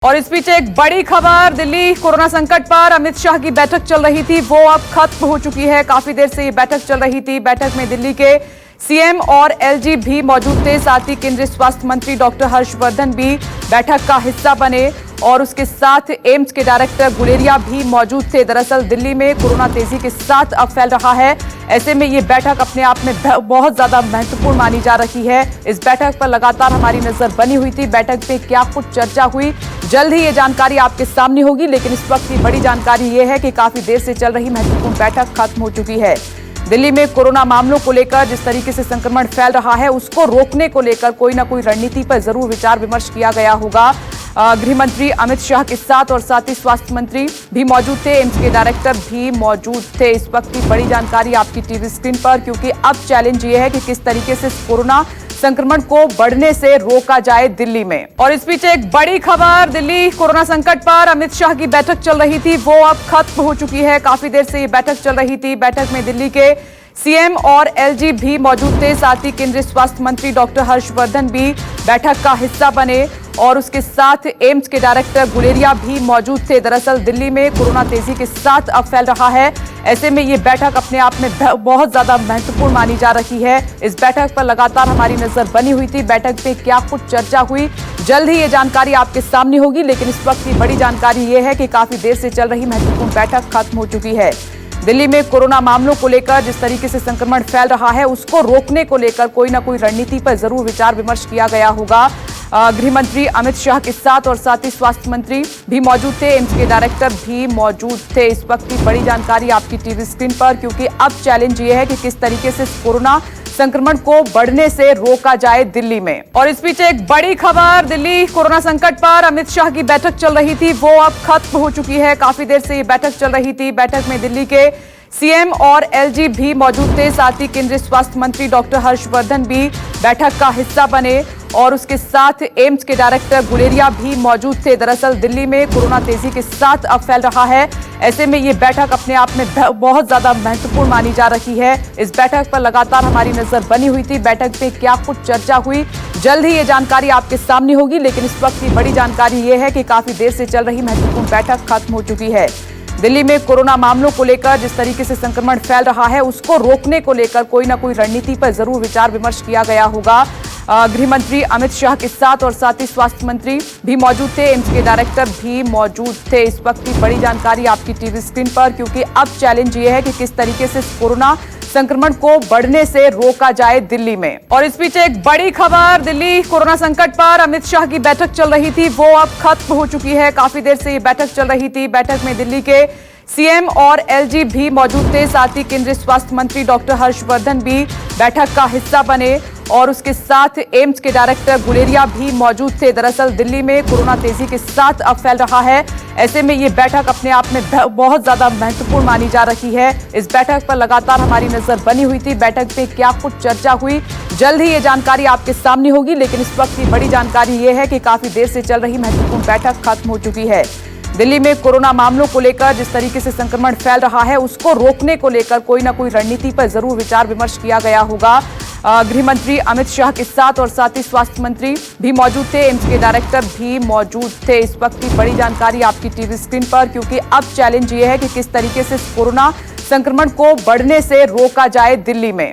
और इस बीच एक बड़ी खबर, दिल्ली कोरोना संकट पर अमित शाह की बैठक चल रही थी, वो अब खत्म हो चुकी है। काफी देर से ये बैठक चल रही थी। बैठक में दिल्ली के सीएम और एलजी भी मौजूद थे। साथ ही केंद्रीय स्वास्थ्य मंत्री डॉक्टर हर्षवर्धन भी बैठक का हिस्सा बने और उसके साथ एम्स के डायरेक्टर गुलेरिया भी मौजूद थे। दरअसल दिल्ली में कोरोना तेजी के साथ अब फैल रहा है। ऐसे में ये बैठक अपने आप में बहुत ज्यादा महत्वपूर्ण मानी जा रही है। इस बैठक पर लगातार हमारी नजर बनी हुई थी। बैठक पे क्या कुछ चर्चा हुई, जल्द ही ये जानकारी आपके सामने होगी। लेकिन इस वक्त की बड़ी जानकारी ये है कि काफी देर से चल रही महत्वपूर्ण बैठक खत्म हो चुकी है। दिल्ली में कोरोना मामलों को लेकर जिस तरीके से संक्रमण फैल रहा है, उसको रोकने को लेकर कोई ना कोई रणनीति पर जरूर विचार विमर्श किया गया होगा। गृह मंत्री अमित शाह के साथ ही स्वास्थ्य मंत्री भी मौजूद थे, एम्स के डायरेक्टर भी मौजूद थे। इस वक्त की बड़ी जानकारी आपकी टीवी स्क्रीन पर, क्योंकि अब चैलेंज ये है कि किस तरीके से कोरोना संक्रमण को बढ़ने से रोका जाए दिल्ली में। और इस बीच एक बड़ी खबर, दिल्ली कोरोना संकट पर अमित शाह की बैठक चल रही थी, वो अब खत्म हो चुकी है। काफी देर से ये बैठक चल रही थी। बैठक में दिल्ली के सीएम और एलजी भी मौजूद थे। साथ ही केंद्रीय स्वास्थ्य मंत्री डॉक्टर हर्षवर्धन भी बैठक का हिस्सा बने और उसके साथ एम्स के डायरेक्टर गुलेरिया भी मौजूद थे। दरअसल दिल्ली में कोरोना तेजी के साथ अब फैल रहा है। ऐसे में ये बैठक अपने आप में बहुत ज्यादा महत्वपूर्ण मानी जा रही है। इस बैठक पर लगातार हमारी नजर बनी हुई थी। बैठक पे क्या कुछ चर्चा हुई, जल्द ही ये जानकारी आपके सामने होगी। लेकिन इस वक्त की बड़ी जानकारी ये है कि काफी देर से चल रही महत्वपूर्ण बैठक खत्म हो चुकी है। दिल्ली में कोरोना मामलों को लेकर जिस तरीके से संक्रमण फैल रहा है, उसको रोकने को लेकर कोई ना कोई रणनीति पर जरूर विचार विमर्श किया गया होगा। गृह मंत्री अमित शाह के साथ ही स्वास्थ्य मंत्री भी मौजूद थे, एम्स के डायरेक्टर भी मौजूद थे। इस वक्त की बड़ी जानकारी आपकी टीवी स्क्रीन पर, क्योंकि अब चैलेंज ये है कि किस तरीके से कोरोना संक्रमण को बढ़ने से रोका जाए दिल्ली में। और इस बीच एक बड़ी खबर, दिल्ली कोरोना संकट पर अमित शाह की बैठक चल रही थी, वो अब खत्म हो चुकी है। काफी देर से ये बैठक चल रही थी। बैठक में दिल्ली के सीएम और एलजी भी मौजूद थे। साथ ही केंद्रीय स्वास्थ्य मंत्री डॉक्टर हर्षवर्धन भी बैठक का हिस्सा बने और उसके साथ एम्स के डायरेक्टर गुलेरिया भी मौजूद थे। दरअसल दिल्ली में कोरोना तेजी के साथ अब फैल रहा है। ऐसे में ये बैठक अपने आप में बहुत ज्यादा महत्वपूर्ण मानी जा रही है। इस बैठक पर लगातार हमारी नजर बनी हुई थी। बैठक पे क्या कुछ चर्चा हुई, जल्द ही ये जानकारी आपके सामने होगी। लेकिन इस वक्त की बड़ी जानकारी ये है कि काफी देर से चल रही महत्वपूर्ण बैठक खत्म हो चुकी है। दिल्ली में कोरोना मामलों को लेकर जिस तरीके से संक्रमण फैल रहा है, उसको रोकने को लेकर कोई ना कोई रणनीति पर जरूर विचार विमर्श किया गया होगा। गृह मंत्री अमित शाह के साथ ही स्वास्थ्य मंत्री भी मौजूद थे, एम्स के डायरेक्टर भी मौजूद थे। इस वक्त की बड़ी जानकारी आपकी टीवी स्क्रीन पर, क्योंकि अब चैलेंज ये है कि किस तरीके से कोरोना संक्रमण को बढ़ने से रोका जाए दिल्ली में। और इस बीच एक बड़ी खबर, दिल्ली कोरोना संकट पर अमित शाह की बैठक चल रही थी, वो अब खत्म हो चुकी है। काफी देर से ये बैठक चल रही थी। बैठक में दिल्ली के सीएम और एलजी भी मौजूद थे। साथ ही केंद्रीय स्वास्थ्य मंत्री डॉक्टर हर्षवर्धन भी बैठक का हिस्सा बने और उसके साथ एम्स के डायरेक्टर गुलेरिया भी मौजूद थे। दरअसल दिल्ली में कोरोना तेजी के साथ अब फैल रहा है। ऐसे में ये बैठक अपने आप में बहुत ज्यादा महत्वपूर्ण मानी जा रही है। इस बैठक पर लगातार हमारी नजर बनी हुई थी। बैठक पे क्या कुछ चर्चा हुई, जल्द ही ये जानकारी आपके सामने होगी। लेकिन इस वक्त की बड़ी जानकारी ये है कि काफी देर से चल रही महत्वपूर्ण बैठक खत्म हो चुकी है। दिल्ली में कोरोना मामलों को लेकर जिस तरीके से संक्रमण फैल रहा है, उसको रोकने को लेकर कोई ना कोई रणनीति पर जरूर विचार विमर्श किया गया होगा। गृह मंत्री अमित शाह के साथ ही स्वास्थ्य मंत्री भी मौजूद थे, एम्स के डायरेक्टर भी मौजूद थे। इस वक्त की बड़ी जानकारी आपकी टीवी स्क्रीन पर, क्योंकि अब चैलेंज ये है कि किस तरीके से कोरोना संक्रमण को बढ़ने से रोका जाए दिल्ली में।